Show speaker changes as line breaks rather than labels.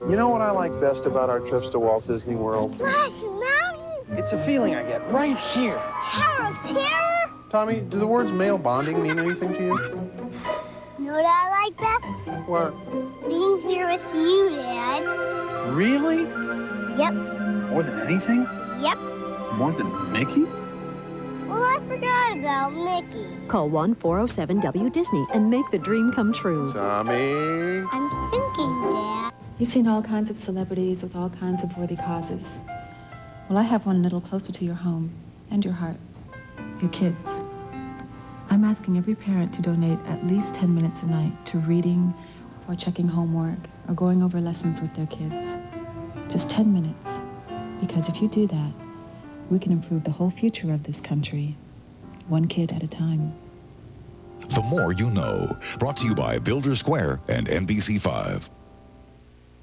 You know what I like best about our trips to Walt Disney World?
Splash Mountain?
It's a feeling I get right here.
Tower of Terror?
Tommy, do the words male bonding mean anything to you?
You know what I like best?
What?
Being here with you, Dad.
Really?
Yep.
More than anything?
Yep.
More than Mickey?
Well, I forgot about Mickey.
Call 1-407-WDisney and make the dream come true.
Tommy?
I'm thinking, Dad.
You've seen all kinds of celebrities with all kinds of worthy causes. Well, I have one a little closer to your home and your heart. Your kids. I'm asking every parent to donate at least 10 minutes a night to reading or checking homework or going over lessons with their kids. Just 10 minutes. Because if you do that, we can improve the whole future of this country, one kid at a time.
The More You Know, brought to you by Builder Square and NBC5.